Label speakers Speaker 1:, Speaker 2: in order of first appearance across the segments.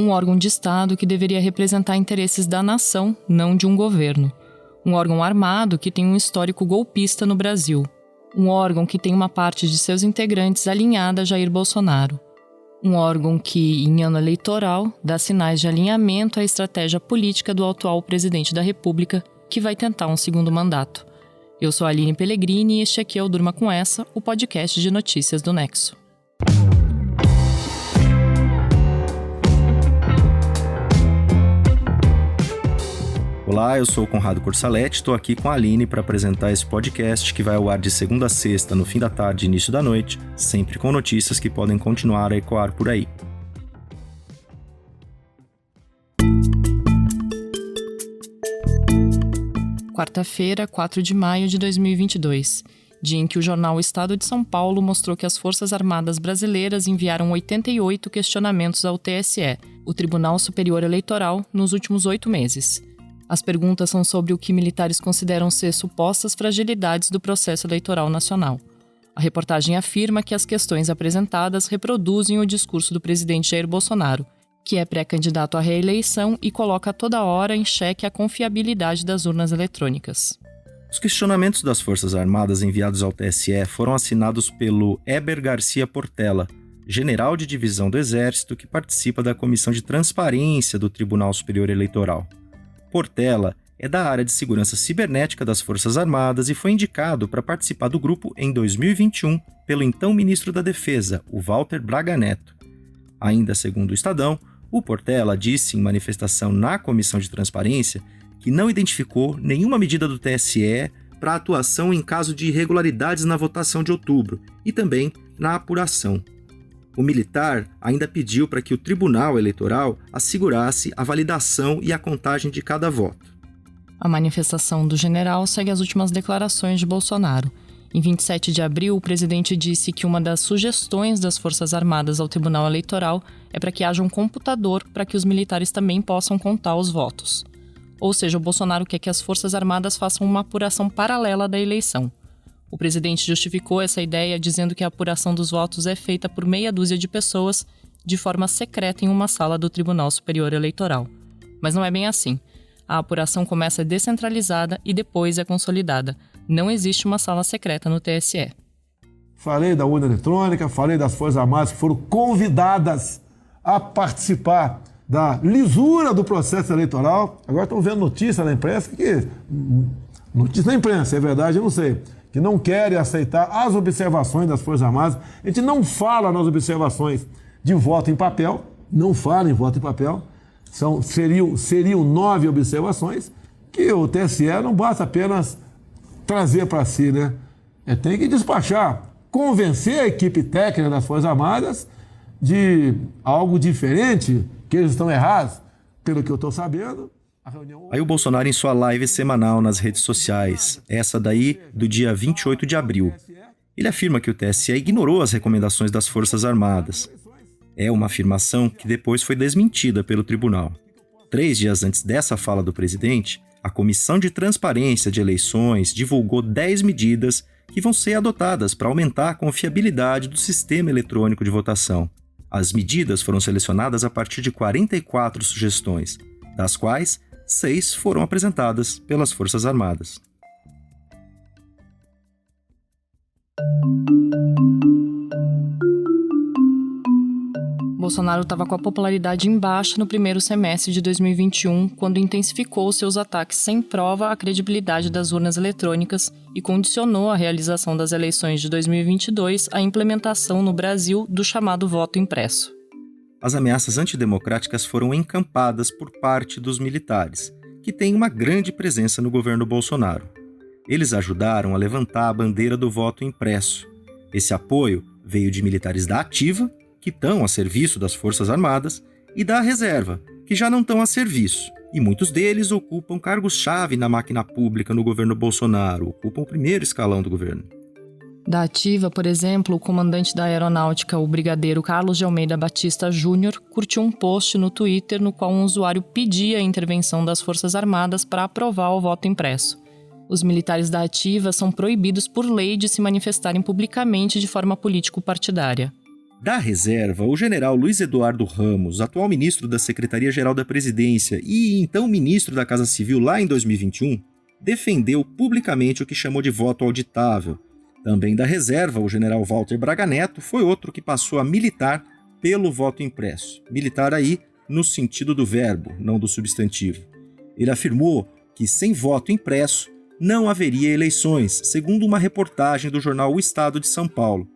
Speaker 1: Um órgão de Estado que deveria representar interesses da nação, não de um governo. Um órgão armado que tem um histórico golpista no Brasil. Um órgão que tem uma parte de seus integrantes alinhada a Jair Bolsonaro. Um órgão que, em ano eleitoral, dá sinais de alinhamento à estratégia política do atual presidente da República, que vai tentar um segundo mandato. Eu sou a Aline Pellegrini e este aqui é o Durma Com Essa, o podcast de notícias do Nexo.
Speaker 2: Olá, eu sou o Conrado Corsaletti, estou aqui com a Aline para apresentar esse podcast que vai ao ar de segunda a sexta, no fim da tarde e início da noite, sempre com notícias que podem continuar a ecoar por aí.
Speaker 1: Quarta-feira, 4 de maio de 2022, dia em que o jornal O Estado de São Paulo mostrou que as Forças Armadas brasileiras enviaram 88 questionamentos ao TSE, o Tribunal Superior Eleitoral, nos últimos 8 meses. As perguntas são sobre o que militares consideram ser supostas fragilidades do processo eleitoral nacional. A reportagem afirma que as questões apresentadas reproduzem o discurso do presidente Jair Bolsonaro, que é pré-candidato à reeleição e coloca toda hora em xeque a confiabilidade das urnas eletrônicas.
Speaker 2: Os questionamentos das Forças Armadas enviados ao TSE foram assinados pelo Heber Garcia Portela, general de divisão do Exército que participa da Comissão de Transparência do Tribunal Superior Eleitoral. Portela é da área de segurança cibernética das Forças Armadas e foi indicado para participar do grupo em 2021 pelo então ministro da Defesa, o Walter Braga Neto. Ainda segundo o Estadão, o Portela disse em manifestação na Comissão de Transparência que não identificou nenhuma medida do TSE para atuação em caso de irregularidades na votação de outubro e também na apuração. O militar ainda pediu para que o Tribunal Eleitoral assegurasse a validação e a contagem de cada voto.
Speaker 1: A manifestação do general segue as últimas declarações de Bolsonaro. Em 27 de abril, o presidente disse que uma das sugestões das Forças Armadas ao Tribunal Eleitoral é para que haja um computador para que os militares também possam contar os votos. Ou seja, o Bolsonaro quer que as Forças Armadas façam uma apuração paralela da eleição. O presidente justificou essa ideia dizendo que a apuração dos votos é feita por meia dúzia de pessoas de forma secreta em uma sala do Tribunal Superior Eleitoral. Mas não é bem assim. A apuração começa descentralizada e depois é consolidada. Não existe uma sala secreta no TSE.
Speaker 3: Falei da urna eletrônica, falei das Forças Armadas que foram convidadas a participar da lisura do processo eleitoral. Agora estão vendo notícia na imprensa notícia na imprensa, é verdade, eu não sei, que não querem aceitar as observações das Forças Armadas. A gente não fala nas observações de voto em papel, não fala em voto em papel, seriam 9 observações que o TSE não basta apenas trazer para si, né? Tem que despachar, convencer a equipe técnica das Forças Armadas de algo diferente, que eles estão errados, pelo que eu estou sabendo.
Speaker 2: Aí o Bolsonaro em sua live semanal nas redes sociais, essa daí do dia 28 de abril. Ele afirma que o TSE ignorou as recomendações das Forças Armadas. É uma afirmação que depois foi desmentida pelo tribunal. 3 dias antes dessa fala do presidente, a Comissão de Transparência de Eleições divulgou 10 medidas que vão ser adotadas para aumentar a confiabilidade do sistema eletrônico de votação. As medidas foram selecionadas a partir de 44 sugestões, das quais 6 foram apresentadas pelas Forças Armadas.
Speaker 1: Bolsonaro estava com a popularidade em baixa no primeiro semestre de 2021, quando intensificou seus ataques sem prova à credibilidade das urnas eletrônicas e condicionou a realização das eleições de 2022 à implementação no Brasil do chamado voto impresso.
Speaker 2: As ameaças antidemocráticas foram encampadas por parte dos militares, que têm uma grande presença no governo Bolsonaro. Eles ajudaram a levantar a bandeira do voto impresso. Esse apoio veio de militares da ativa, que estão a serviço das Forças Armadas, e da reserva, que já não estão a serviço. E muitos deles ocupam cargos-chave na máquina pública no governo Bolsonaro, ocupam o primeiro escalão do governo.
Speaker 1: Da ativa, por exemplo, o comandante da aeronáutica, o brigadeiro Carlos de Almeida Batista Júnior, curtiu um post no Twitter no qual um usuário pedia a intervenção das Forças Armadas para aprovar o voto impresso. Os militares da ativa são proibidos por lei de se manifestarem publicamente de forma político-partidária.
Speaker 2: Da reserva, o general Luiz Eduardo Ramos, atual ministro da Secretaria-Geral da Presidência e então ministro da Casa Civil lá em 2021, defendeu publicamente o que chamou de voto auditável. Também da reserva, o general Walter Braga Neto foi outro que passou a militar pelo voto impresso. Militar aí no sentido do verbo, não do substantivo. Ele afirmou que sem voto impresso não haveria eleições, segundo uma reportagem do jornal O Estado de São Paulo.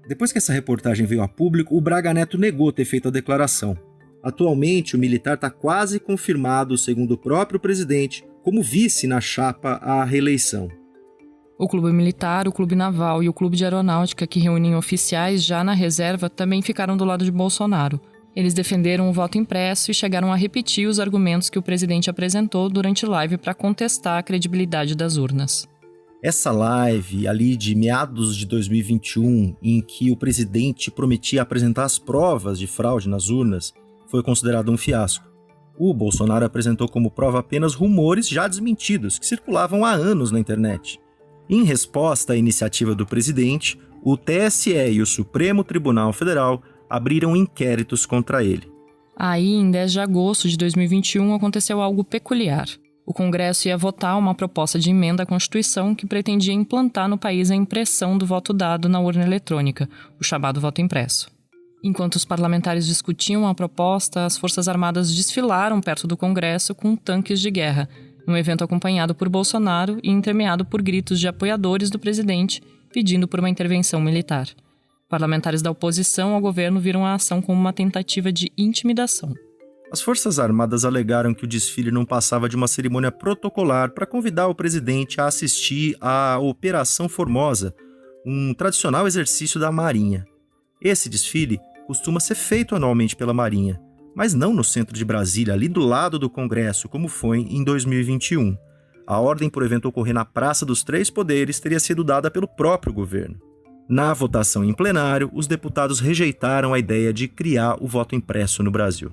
Speaker 2: Depois que essa reportagem veio a público, o Braga Neto negou ter feito a declaração. Atualmente, o militar está quase confirmado, segundo o próprio presidente, como vice na chapa à reeleição.
Speaker 1: O Clube Militar, o Clube Naval e o Clube de Aeronáutica, que reúnem oficiais já na reserva, também ficaram do lado de Bolsonaro. Eles defenderam o voto impresso e chegaram a repetir os argumentos que o presidente apresentou durante live para contestar a credibilidade das urnas.
Speaker 2: Essa live ali de meados de 2021, em que o presidente prometia apresentar as provas de fraude nas urnas, foi considerado um fiasco. O Bolsonaro apresentou como prova apenas rumores já desmentidos, que circulavam há anos na internet. Em resposta à iniciativa do presidente, o TSE e o Supremo Tribunal Federal abriram inquéritos contra ele.
Speaker 1: Aí, em 10 de agosto de 2021, aconteceu algo peculiar. O Congresso ia votar uma proposta de emenda à Constituição que pretendia implantar no país a impressão do voto dado na urna eletrônica, o chamado voto impresso. Enquanto os parlamentares discutiam a proposta, as Forças Armadas desfilaram perto do Congresso com tanques de guerra, num evento acompanhado por Bolsonaro e entremeado por gritos de apoiadores do presidente pedindo por uma intervenção militar. Parlamentares da oposição ao governo viram a ação como uma tentativa de intimidação.
Speaker 2: As Forças Armadas alegaram que o desfile não passava de uma cerimônia protocolar para convidar o presidente a assistir à Operação Formosa, um tradicional exercício da Marinha. Esse desfile costuma ser feito anualmente pela Marinha, mas não no centro de Brasília, ali do lado do Congresso, como foi em 2021. A ordem para o evento ocorrer na Praça dos Três Poderes teria sido dada pelo próprio governo. Na votação em plenário, os deputados rejeitaram a ideia de criar o voto impresso no Brasil.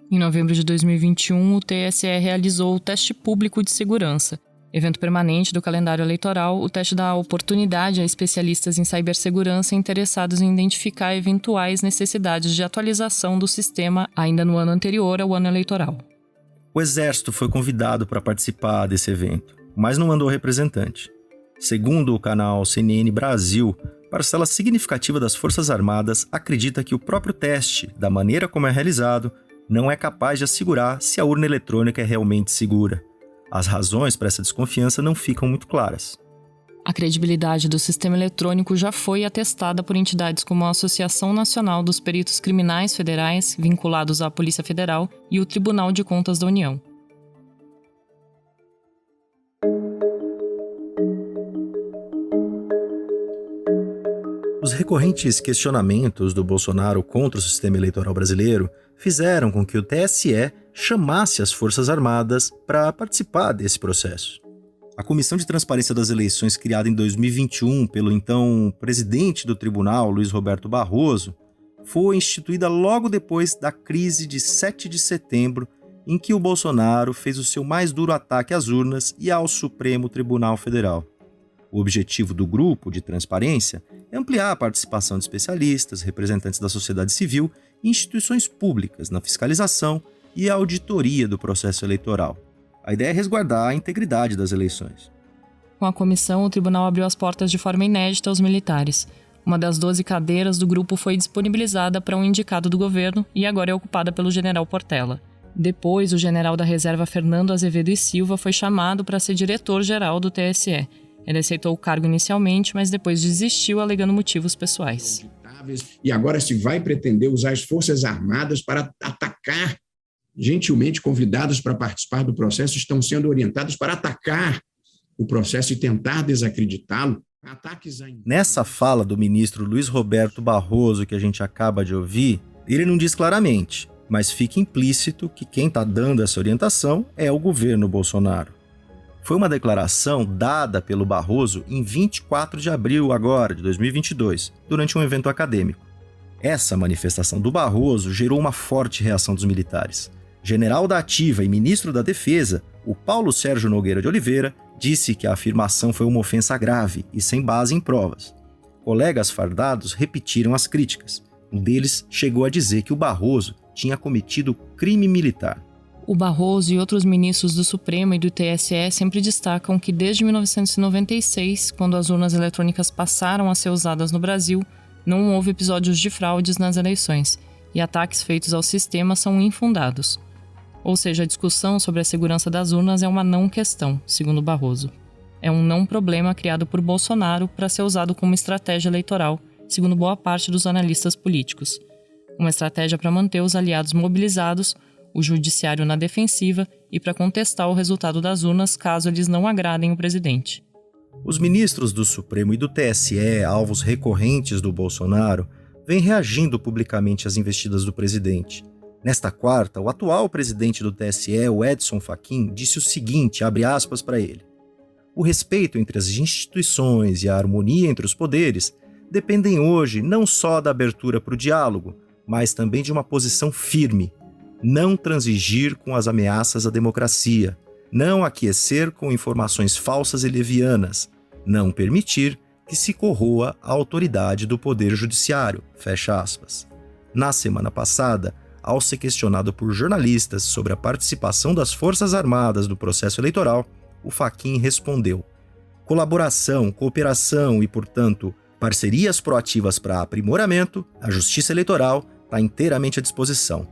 Speaker 1: Em novembro de 2021, o TSE realizou o teste público de segurança. Evento permanente do calendário eleitoral, o teste dá oportunidade a especialistas em cibersegurança interessados em identificar eventuais necessidades de atualização do sistema ainda no ano anterior ao ano eleitoral.
Speaker 2: O Exército foi convidado para participar desse evento, mas não mandou representante. Segundo o canal CNN Brasil, parcela significativa das Forças Armadas acredita que o próprio teste, da maneira como é realizado, não é capaz de assegurar se a urna eletrônica é realmente segura. As razões para essa desconfiança não ficam muito claras.
Speaker 1: A credibilidade do sistema eletrônico já foi atestada por entidades como a Associação Nacional dos Peritos Criminais Federais, vinculados à Polícia Federal, e o Tribunal de Contas da União.
Speaker 2: Os recorrentes questionamentos do Bolsonaro contra o sistema eleitoral brasileiro fizeram com que o TSE chamasse as Forças Armadas para participar desse processo. A Comissão de Transparência das Eleições, criada em 2021 pelo então presidente do tribunal, Luiz Roberto Barroso, foi instituída logo depois da crise de 7 de setembro, em que o Bolsonaro fez o seu mais duro ataque às urnas e ao Supremo Tribunal Federal. O objetivo do grupo de transparência é ampliar a participação de especialistas, representantes da sociedade civil e instituições públicas na fiscalização e auditoria do processo eleitoral. A ideia é resguardar a integridade das eleições.
Speaker 1: Com a comissão, o tribunal abriu as portas de forma inédita aos militares. Uma das 12 cadeiras do grupo foi disponibilizada para um indicado do governo e agora é ocupada pelo general Portela. Depois, o general da reserva Fernando Azevedo e Silva foi chamado para ser diretor-geral do TSE. Ele aceitou o cargo inicialmente, mas depois desistiu alegando motivos pessoais.
Speaker 4: E agora se vai pretender usar as Forças Armadas para atacar. Gentilmente convidados para participar do processo estão sendo orientados para atacar o processo e tentar desacreditá-lo.
Speaker 2: Nessa fala do ministro Luiz Roberto Barroso que a gente acaba de ouvir, ele não diz claramente, mas fica implícito que quem está dando essa orientação é o governo Bolsonaro. Foi uma declaração dada pelo Barroso em 24 de abril agora, de 2022, durante um evento acadêmico. Essa manifestação do Barroso gerou uma forte reação dos militares. General da Ativa e ministro da Defesa, o Paulo Sérgio Nogueira de Oliveira, disse que a afirmação foi uma ofensa grave e sem base em provas. Colegas fardados repetiram as críticas. Um deles chegou a dizer que o Barroso tinha cometido crime militar.
Speaker 1: O Barroso e outros ministros do Supremo e do TSE sempre destacam que desde 1996, quando as urnas eletrônicas passaram a ser usadas no Brasil, não houve episódios de fraudes nas eleições, e ataques feitos ao sistema são infundados. Ou seja, a discussão sobre a segurança das urnas é uma não questão, segundo Barroso. É um não problema criado por Bolsonaro para ser usado como estratégia eleitoral, segundo boa parte dos analistas políticos. Uma estratégia para manter os aliados mobilizados, o judiciário na defensiva e para contestar o resultado das urnas caso eles não agradem o presidente.
Speaker 2: Os ministros do Supremo e do TSE, alvos recorrentes do Bolsonaro, vêm reagindo publicamente às investidas do presidente. Nesta quarta, o atual presidente do TSE, o Edson Fachin, disse o seguinte, abre aspas para ele: "O respeito entre as instituições e a harmonia entre os poderes dependem hoje não só da abertura para o diálogo, mas também de uma posição firme. Não transigir com as ameaças à democracia, não aquecer com informações falsas e levianas, não permitir que se corroa a autoridade do Poder Judiciário." Fecha aspas. Na semana passada, ao ser questionado por jornalistas sobre a participação das Forças Armadas no processo eleitoral, o Fachin respondeu: "Colaboração, cooperação e, portanto, parcerias proativas para aprimoramento, a Justiça Eleitoral está inteiramente à disposição.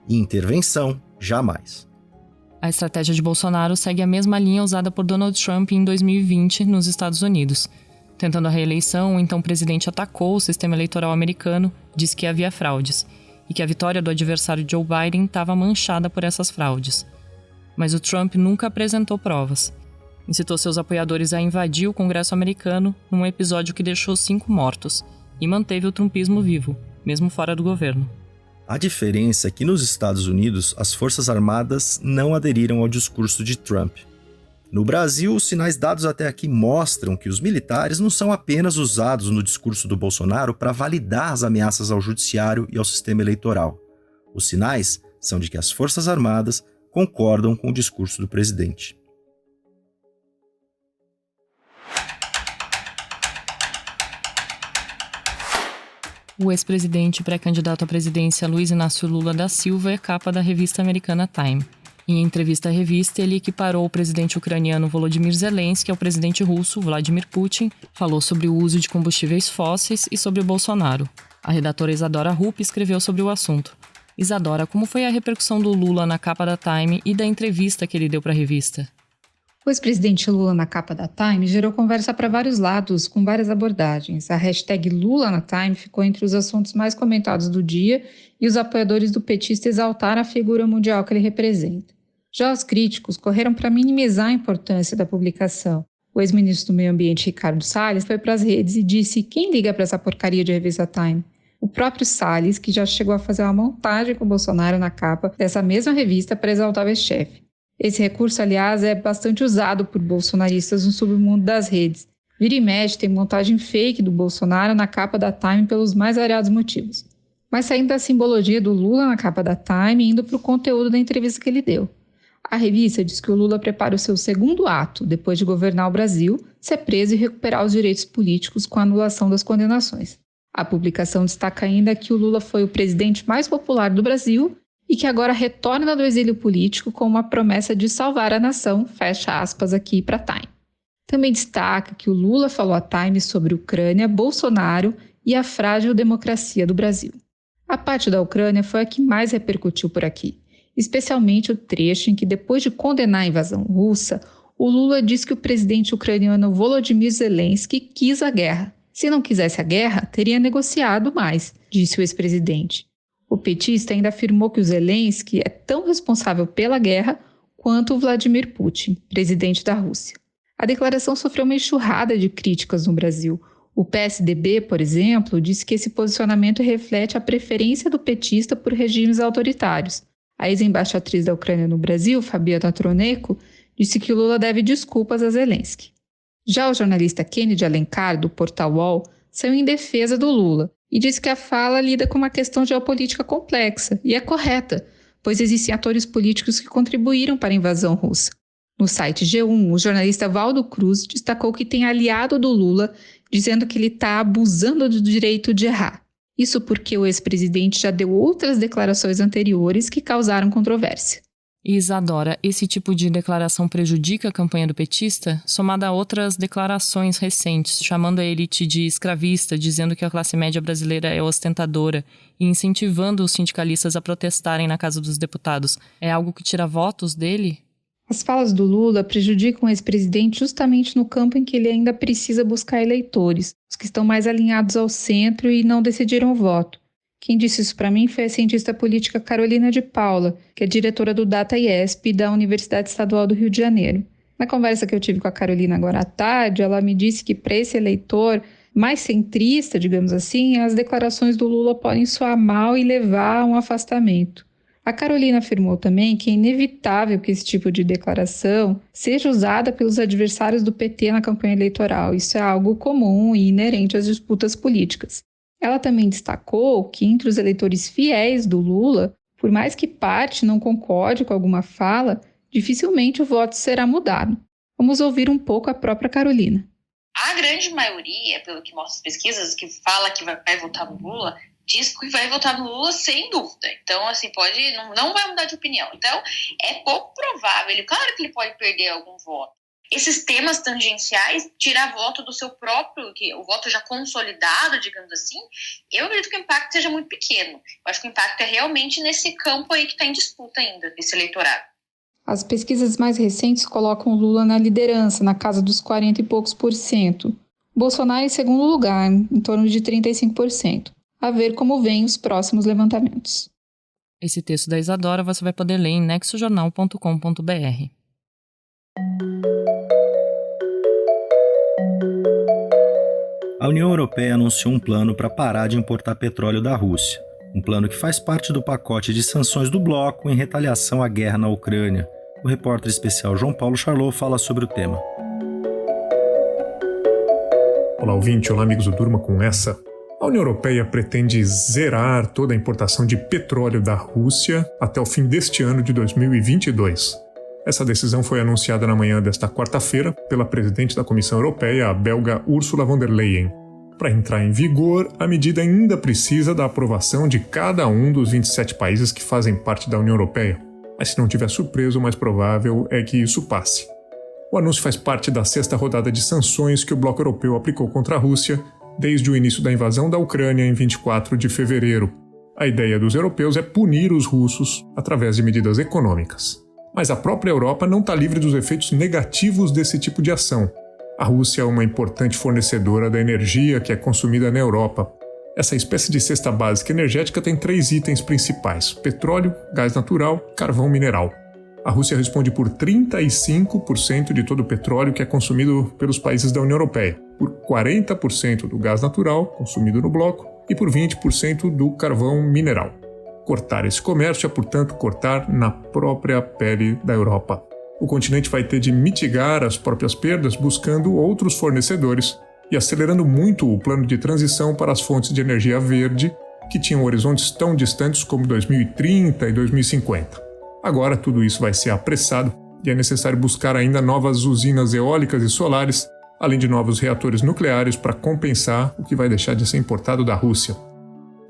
Speaker 2: Intervenção, jamais."
Speaker 1: A estratégia de Bolsonaro segue a mesma linha usada por Donald Trump em 2020 nos Estados Unidos. Tentando a reeleição, o então presidente atacou o sistema eleitoral americano, disse que havia fraudes e que a vitória do adversário Joe Biden estava manchada por essas fraudes. Mas o Trump nunca apresentou provas. Incitou seus apoiadores a invadir o Congresso americano num episódio que deixou 5 mortos e manteve o trumpismo vivo, mesmo fora do governo.
Speaker 2: A diferença é que nos Estados Unidos, as Forças Armadas não aderiram ao discurso de Trump. No Brasil, os sinais dados até aqui mostram que os militares não são apenas usados no discurso do Bolsonaro para validar as ameaças ao judiciário e ao sistema eleitoral. Os sinais são de que as Forças Armadas concordam com o discurso do presidente.
Speaker 1: O ex-presidente pré-candidato à presidência Luiz Inácio Lula da Silva é capa da revista americana Time. Em entrevista à revista, ele equiparou o presidente ucraniano Volodymyr Zelensky ao presidente russo Vladimir Putin, falou sobre o uso de combustíveis fósseis e sobre o Bolsonaro. A redatora Isadora Rupp escreveu sobre o assunto. Isadora, como foi a repercussão do Lula na capa da Time e da entrevista que ele deu para a revista?
Speaker 5: O ex-presidente Lula na capa da Time gerou conversa para vários lados, com várias abordagens. A hashtag Lula na Time ficou entre os assuntos mais comentados do dia e os apoiadores do petista exaltaram a figura mundial que ele representa. Já os críticos correram para minimizar a importância da publicação. O ex-ministro do Meio Ambiente, Ricardo Salles, foi para as redes e disse: "Quem liga para essa porcaria de revista Time?" O próprio Salles, que já chegou a fazer uma montagem com o Bolsonaro na capa dessa mesma revista para exaltar o ex-chefe. Esse recurso, aliás, é bastante usado por bolsonaristas no submundo das redes. Vira e mexe tem montagem fake do Bolsonaro na capa da Time pelos mais variados motivos. Mas saindo da simbologia do Lula na capa da Time e indo para o conteúdo da entrevista que ele deu. A revista diz que o Lula prepara o seu segundo ato, depois de governar o Brasil, ser preso e recuperar os direitos políticos com a anulação das condenações. A publicação destaca ainda que o Lula foi o presidente mais popular do Brasil e que agora retorna do exílio político com uma promessa de salvar a nação, fecha aspas aqui para Time. Também destaca que o Lula falou à Time sobre Ucrânia, Bolsonaro e a frágil democracia do Brasil. A parte da Ucrânia foi a que mais repercutiu por aqui, especialmente o trecho em que, depois de condenar a invasão russa, o Lula diz que o presidente ucraniano Volodymyr Zelensky quis a guerra. Se não quisesse a guerra, teria negociado mais, disse o ex-presidente. O petista ainda afirmou que o Zelensky é tão responsável pela guerra quanto o Vladimir Putin, presidente da Rússia. A declaração sofreu uma enxurrada de críticas no Brasil. O PSDB, por exemplo, disse que esse posicionamento reflete a preferência do petista por regimes autoritários. A ex-embaixatriz da Ucrânia no Brasil, Fabiana Troneco, disse que o Lula deve desculpas a Zelensky. Já o jornalista Kennedy Alencar, do portal UOL, saiu em defesa do Lula e disse que a fala lida com uma questão geopolítica complexa, e é correta, pois existem atores políticos que contribuíram para a invasão russa. No site G1, o jornalista Valdo Cruz destacou que tem aliado do Lula, dizendo que ele está abusando do direito de errar. Isso porque o ex-presidente já deu outras declarações anteriores que causaram controvérsia.
Speaker 1: Isadora, esse tipo de declaração prejudica a campanha do petista, somada a outras declarações recentes, chamando a elite de escravista, dizendo que a classe média brasileira é ostentadora e incentivando os sindicalistas a protestarem na Casa dos Deputados. É algo que tira votos dele?
Speaker 5: As falas do Lula prejudicam o ex-presidente justamente no campo em que ele ainda precisa buscar eleitores, os que estão mais alinhados ao centro e não decidiram o voto. Quem disse isso para mim foi a cientista política Carolina de Paula, que é diretora do Data IESP da Universidade Estadual do Rio de Janeiro. Na conversa que eu tive com a Carolina agora à tarde, ela me disse que para esse eleitor mais centrista, digamos assim, as declarações do Lula podem soar mal e levar a um afastamento. A Carolina afirmou também que é inevitável que esse tipo de declaração seja usada pelos adversários do PT na campanha eleitoral. Isso é algo comum e inerente às disputas políticas. Ela também destacou que entre os eleitores fiéis do Lula, por mais que parte não concorde com alguma fala, dificilmente o voto será mudado. Vamos ouvir um pouco a própria Carolina.
Speaker 6: A grande maioria, pelo que mostra as pesquisas, que fala que vai votar no Lula, diz que vai votar no Lula sem dúvida. Então, assim, não vai mudar de opinião. Então, é pouco provável. Claro que ele pode perder algum voto. Esses temas tangenciais, tirar voto do seu próprio, o voto já consolidado, digamos assim, eu acredito que o impacto seja muito pequeno. Eu acho que o impacto é realmente nesse campo aí que está em disputa ainda, esse eleitorado.
Speaker 5: As pesquisas mais recentes colocam o Lula na liderança, na casa dos 40 e poucos %. Bolsonaro em segundo lugar, em torno de 35%. A ver como vêm os próximos levantamentos.
Speaker 1: Esse texto da Isadora você vai poder ler em nexojornal.com.br.
Speaker 2: A União Europeia anunciou um plano para parar de importar petróleo da Rússia. Um plano que faz parte do pacote de sanções do bloco em retaliação à guerra na Ucrânia. O repórter especial João Paulo Charlot fala sobre o tema.
Speaker 7: Olá, ouvinte. Olá, amigos do Durma com essa. A União Europeia pretende zerar toda a importação de petróleo da Rússia até o fim deste ano de 2022. Essa decisão foi anunciada na manhã desta quarta-feira pela presidente da Comissão Europeia, a belga Ursula von der Leyen. Para entrar em vigor, a medida ainda precisa da aprovação de cada um dos 27 países que fazem parte da União Europeia. Mas se não tiver surpresa, o mais provável é que isso passe. O anúncio faz parte da 6ª rodada de sanções que o bloco europeu aplicou contra a Rússia desde o início da invasão da Ucrânia em 24 de fevereiro. A ideia dos europeus é punir os russos através de medidas econômicas. Mas a própria Europa não está livre dos efeitos negativos desse tipo de ação. A Rússia é uma importante fornecedora da energia que é consumida na Europa. Essa espécie de cesta básica energética tem 3 itens principais: petróleo, gás natural, carvão mineral. A Rússia responde por 35% de todo o petróleo que é consumido pelos países da União Europeia, por 40% do gás natural consumido no bloco e por 20% do carvão mineral. Cortar esse comércio é, portanto, cortar na própria pele da Europa. O continente vai ter de mitigar as próprias perdas buscando outros fornecedores e acelerando muito o plano de transição para as fontes de energia verde, que tinham horizontes tão distantes como 2030 e 2050. Agora tudo isso vai ser apressado e é necessário buscar ainda novas usinas eólicas e solares, além de novos reatores nucleares para compensar o que vai deixar de ser importado da Rússia.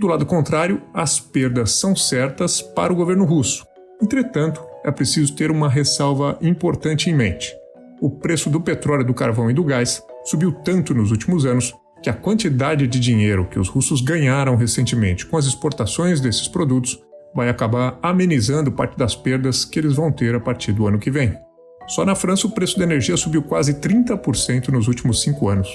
Speaker 7: Do lado contrário, as perdas são certas para o governo russo. Entretanto, é preciso ter uma ressalva importante em mente. O preço do petróleo, do carvão e do gás subiu tanto nos últimos anos que a quantidade de dinheiro que os russos ganharam recentemente com as exportações desses produtos vai acabar amenizando parte das perdas que eles vão ter a partir do ano que vem. Só na França o preço da energia subiu quase 30% nos últimos 5 anos.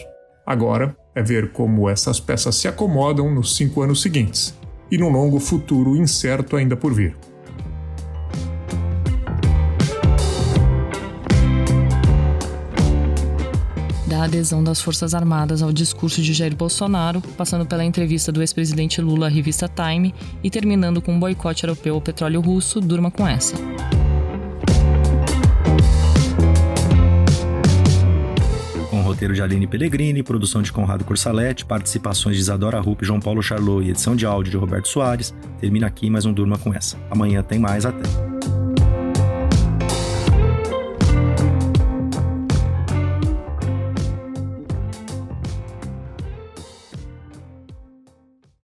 Speaker 7: Agora é ver como essas peças se acomodam nos 5 anos seguintes e num longo futuro incerto ainda por vir.
Speaker 1: Da adesão das Forças Armadas ao discurso de Jair Bolsonaro, passando pela entrevista do ex-presidente Lula à revista Time e terminando com um boicote europeu ao petróleo russo, durma com essa.
Speaker 2: Com o roteiro de Aline Pellegrini, produção de Conrado Cursalete, participações de Isadora Rupp, João Paulo Charlot e edição de áudio de Roberto Soares, termina aqui mais um Durma com essa. Amanhã tem mais, até.